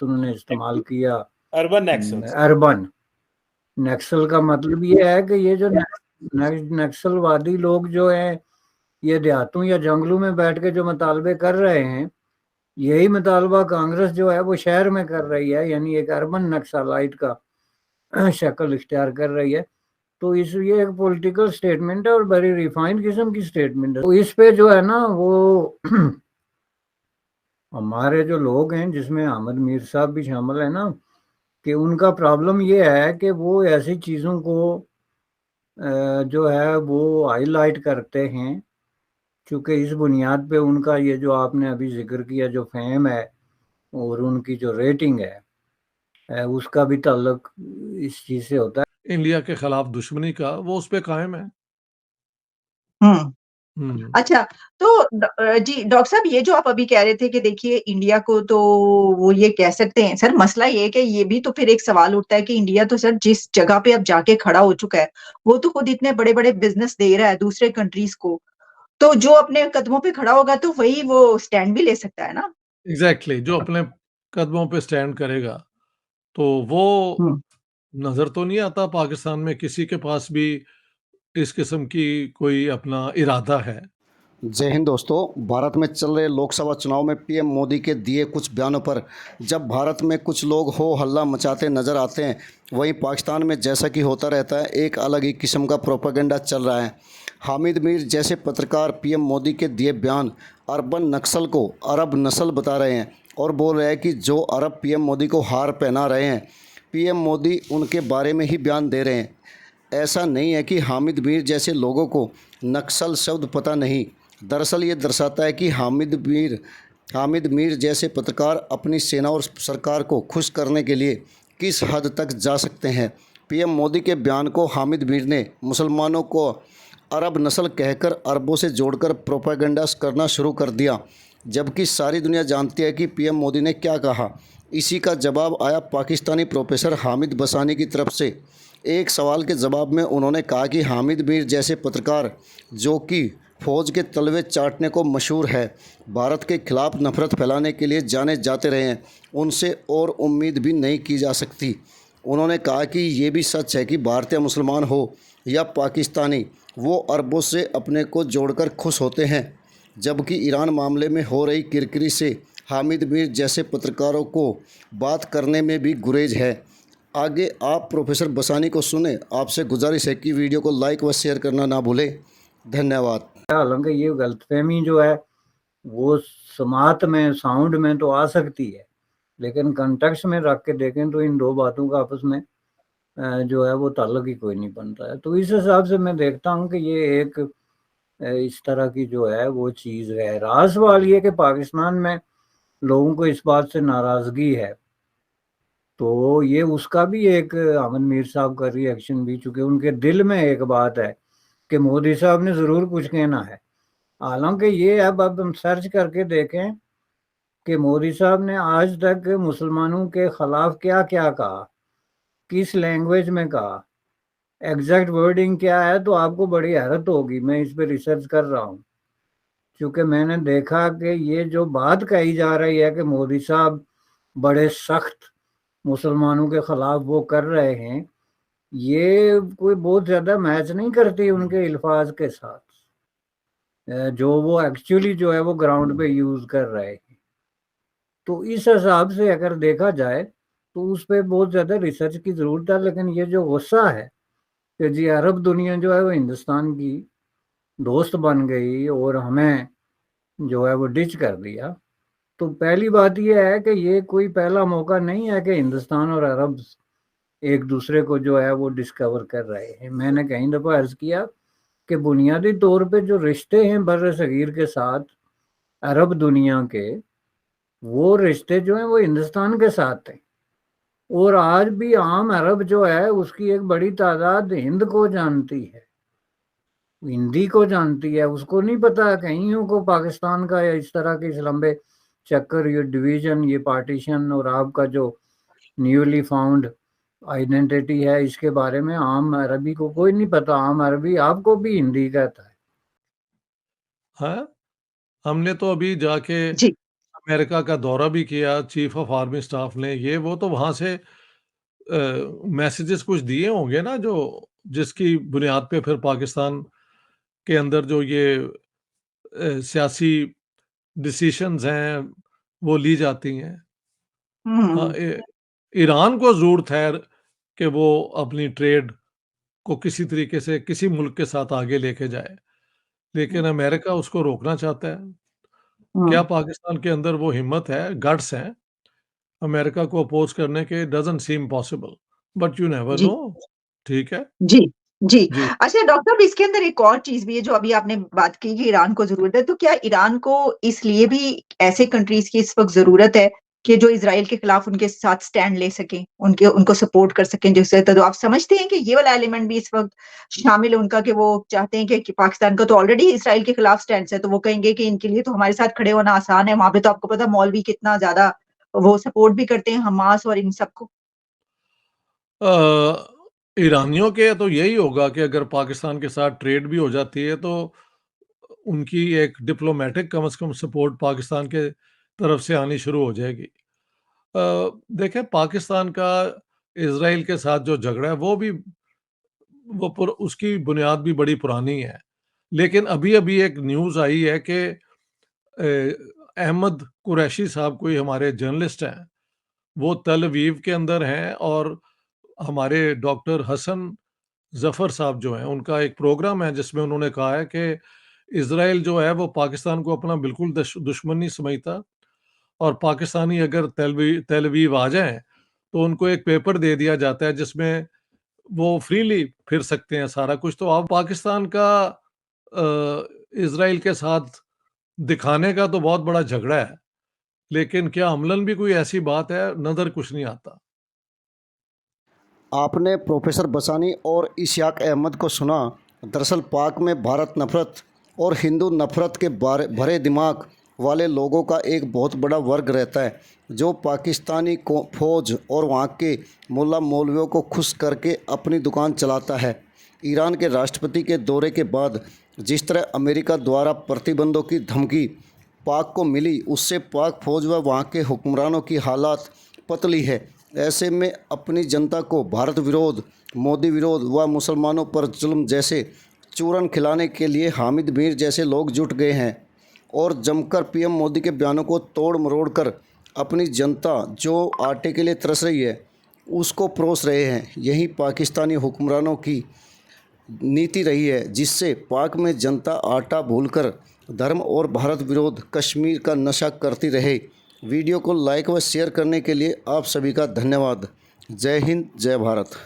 उन्होंने इस्तेमाल किया, अर्बन नक्सल्स। अर्बन नक्सल का मतलब ये है कि ये जो नक्सलवादी लोग जो हैं, ये देहातों या जंगलों में बैठ के जो मुतालबे कर रहे हैं, यही मुतालबा कांग्रेस जो है वो शहर में कर रही है, यानी एक अर्बन नक्सलाइट का शक्ल इख्तियार कर रही है। तो इस ये एक पॉलिटिकल स्टेटमेंट है और बड़ी रिफाइंड किस्म की स्टेटमेंट है। तो इस पे जो है ना वो हमारे जो लोग हैं, जिसमें अहमद मीर साहब भी शामिल है ना, कि उनका प्रॉब्लम ये है कि वो ऐसी चीज़ों को जो है वो हाईलाइट करते हैं, क्योंकि इस बुनियाद पे उनका ये जो आपने अभी जिक्र किया जो फेम है और उनकी जो रेटिंग है उसका भी ताल्लुक इस चीज़ से होता है। इंडिया के खिलाफ दुश्मनी का वो उस पे कायम है। अच्छा, तो जी डॉक्टर साहब, ये जो आप अभी कह रहे थे कि देखिए इंडिया को तो वो ये कह सकते हैं, सर मसला ये है कि ये भी तो फिर एक सवाल उठता है कि इंडिया तो सर जिस जगह पे अब जाके खड़ा हो चुका है, वो तो खुद इतने बड़े बड़े बिजनेस दे रहा है दूसरे कंट्रीज को, तो जो अपने कदमों पे खड़ा होगा तो वही वो स्टैंड भी ले सकता है ना। एग्जैक्टली, जो अपने कदमों पे स्टैंड करेगा, तो वो नजर तो नहीं आता पाकिस्तान में किसी के पास भी इस किस्म की कोई अपना इरादा है। जय हिंद दोस्तों। भारत में चल रहे लोकसभा चुनाव में पीएम मोदी के दिए कुछ बयानों पर जब भारत में कुछ लोग हो हल्ला मचाते नज़र आते हैं, वहीं पाकिस्तान में जैसा कि होता रहता है एक अलग ही किस्म का प्रोपेगेंडा चल रहा है। हामिद मीर जैसे पत्रकार पीएम मोदी के दिए बयान अर्बन नक्सल को अरब नस्ल बता रहे हैं और बोल रहे हैं कि जो अरब पीएम मोदी को हार पहना रहे हैं, पीएम मोदी उनके बारे में ही बयान दे रहे हैं। ऐसा नहीं है कि हामिद मीर जैसे लोगों को नक्सल शब्द पता नहीं। दरअसल ये दर्शाता है कि हामिद मीर जैसे पत्रकार अपनी सेना और सरकार को खुश करने के लिए किस हद तक जा सकते हैं। पीएम मोदी के बयान को हामिद मीर ने मुसलमानों को अरब नस्ल कहकर अरबों से जोड़कर प्रोपेगेंडा करना शुरू कर दिया, जबकि सारी दुनिया जानती है कि पीएम मोदी ने क्या कहा। इसी का जवाब आया पाकिस्तानी प्रोफेसर हामिद बसानी की तरफ से। एक सवाल के जवाब में उन्होंने कहा कि हामिद मीर जैसे पत्रकार जो कि फ़ौज के तलवे चाटने को मशहूर है, भारत के खिलाफ नफरत फैलाने के लिए जाने जाते रहे हैं, उनसे और उम्मीद भी नहीं की जा सकती। उन्होंने कहा कि ये भी सच है कि भारतीय मुसलमान हो या पाकिस्तानी, वो अरबों से अपने को जोड़कर खुश होते हैं, जबकि ईरान मामले में हो रही किरकिरी से हामिद मीर जैसे पत्रकारों को बात करने में भी गुरेज है। आगे आप प्रोफेसर बसानी को सुने। आपसे गुजारिश है कि वीडियो को लाइक व शेयर करना ना भूलें। धन्यवाद। हालांकि ये गलतफहमी जो है वो समात में साउंड में तो आ सकती है, लेकिन कंटेक्स्ट में रख के देखें तो इन दो बातों का आपस में जो है वो ताल्लुक ही कोई नहीं बनता है। तो इस हिसाब से मैं देखता हूँ कि ये एक इस तरह की जो है वो चीज़ है। राज सवाल ये कि पाकिस्तान में लोगों को इस बात से नाराज़गी है, तो ये उसका भी एक अहमद मीर साहब का रिएक्शन भी, चूँकि उनके दिल में एक बात है कि मोदी साहब ने ज़रूर कुछ कहना है। हालांकि ये अब हम सर्च करके देखें कि मोदी साहब ने आज तक मुसलमानों के ख़िलाफ़ क्या क्या कहा, किस लैंग्वेज में कहा, एग्जैक्ट वर्डिंग क्या है, तो आपको बड़ी हैरत होगी। मैं इस पर रिसर्च कर रहा हूँ, क्योंकि मैंने देखा कि ये जो बात कही जा रही है कि मोदी साहब बड़े सख्त मुसलमानों के ख़िलाफ़ वो कर रहे हैं, ये कोई बहुत ज़्यादा मैच नहीं करती उनके अल्फाज के साथ जो वो एक्चुअली जो है वो ग्राउंड पे यूज़ कर रहे हैं। तो इस हिसाब से अगर देखा जाए तो उस पर बहुत ज़्यादा रिसर्च की ज़रूरत है। लेकिन ये जो गुस्सा है कि जी अरब दुनिया जो है वो हिंदुस्तान की दोस्त बन गई और हमें जो है वो डिच कर दिया, तो पहली बात ये है कि ये कोई पहला मौका नहीं है कि हिंदुस्तान और अरब एक दूसरे को जो है वो डिस्कवर कर रहे हैं। मैंने कई दफ़ा अर्ज़ किया कि बुनियादी तौर पे जो रिश्ते हैं बर्र सगीर के साथ अरब दुनिया के, वो रिश्ते जो हैं वो हिंदुस्तान के साथ हैं। और आज भी आम अरब जो है उसकी एक बड़ी तादाद हिंद को जानती है, हिंदी को जानती है, उसको नहीं पता कईयों को पाकिस्तान का या इस तरह के इस लंबे चक्कर, ये डिवीज़न, ये पार्टीशन और आपका जो न्यूली फाउंड आइडेंटिटी है, इसके बारे में आम अरबी को कोई नहीं पता। आम अरबी आपको भी हिंदी कहता है। हाँ, हमने तो अभी जाके अमेरिका का दौरा भी किया चीफ ऑफ आर्मी स्टाफ ने, ये वो तो वहाँ से मैसेजेस कुछ दिए होंगे ना, जो जिसकी बुनियाद पे फिर पाकिस्तान के अंदर जो ये सियासी डिसीशंस हैं वो ली जाती हैं। हाँ, ईरान को ज़रूरत है कि वो अपनी ट्रेड को किसी तरीके से किसी मुल्क के साथ आगे लेके जाए, लेकिन अमेरिका उसको रोकना चाहता है। क्या पाकिस्तान के अंदर वो हिम्मत है, गट्स हैं अमेरिका को अपोज़ करने के? Doesn't seem possible, but you never जी। नो। ठीक है। जी, जी। जी। अच्छा डॉक्टर साहब इसके अंदर एक और चीज़ भी है जो अभी आपने बात की कि ईरान को ज़रूरत है, तो क्या ईरान को इसलिए भी ऐसे कंट्रीज़ की इस वक़्त ज़रूरत है कि जो इज़राइल के खिलाफ उनके साथ स्टैंड ले सकें, उनको सपोर्ट कर सकें जिससे तो आप समझते हैं कि ये वाला एलिमेंट भी इस वक़्त शामिल है उनका कि वो चाहते हैं कि पाकिस्तान का तो ऑलरेडी इज़राइल के खिलाफ स्टैंड है, तो वो कहेंगे कि इनके लिए तो हमारे साथ खड़े होना आसान है, वहाँ पे तो आपको पता है मौलवी कितना ज़्यादा वो सपोर्ट भी करते हैं हमास और इन सबको? ईरानियों के तो यही होगा कि अगर पाकिस्तान के साथ ट्रेड भी हो जाती है तो उनकी एक डिप्लोमेटिक कम से कम सपोर्ट पाकिस्तान के तरफ से आनी शुरू हो जाएगी। देखें, पाकिस्तान का इज़राइल के साथ जो झगड़ा है उसकी बुनियाद भी बड़ी पुरानी है। लेकिन अभी-अभी एक न्यूज़ आई है कि अहमद कुरैशी साहब कोई हमारे जर्नलिस्ट हैं, वो तल अवीव के अंदर हैं और हमारे डॉक्टर हसन ज़फ़र साहब जो हैं, उनका एक प्रोग्राम है जिसमें उन्होंने कहा है कि इज़राइल जो है वो पाकिस्तान को अपना बिल्कुल दुश्मन नहीं समझता और पाकिस्तानी अगर तेल अवीव आ जाएँ, तो उनको एक पेपर दे दिया जाता है जिसमें वो फ्रीली फिर सकते हैं सारा कुछ। तो अब पाकिस्तान का इज़राइल के साथ दिखाने का तो बहुत बड़ा झगड़ा है, लेकिन क्या अमलन भी कोई ऐसी बात है, नज़र कुछ नहीं आता। आपने प्रोफेसर बसानी और इशयाक अहमद को सुना। दरअसल पाक में भारत नफरत और हिंदू नफरत के भरे दिमाग वाले लोगों का एक बहुत बड़ा वर्ग रहता है जो पाकिस्तानी को फौज और वहाँ के मुल्ला मौलवियों को खुश करके अपनी दुकान चलाता है। ईरान के राष्ट्रपति के दौरे के बाद जिस तरह अमेरिका द्वारा प्रतिबंधों की धमकी पाक को मिली, उससे पाक फौज व वहाँ के हुक्मरानों की हालात पतली है। ऐसे में अपनी जनता को भारत विरोध, मोदी विरोध व मुसलमानों पर जुल्म जैसे चूरन खिलाने के लिए हामिद मीर जैसे लोग जुट गए हैं और जमकर पीएम मोदी के बयानों को तोड़ मरोड़ कर अपनी जनता जो आटे के लिए तरस रही है उसको परोस रहे हैं। यही पाकिस्तानी हुक्मरानों की नीति रही है जिससे पाक में जनता आटा भूलकर धर्म और भारत विरोध कश्मीर का नशा करती रहे। वीडियो को लाइक व शेयर करने के लिए आप सभी का धन्यवाद। जय हिंद, जय भारत।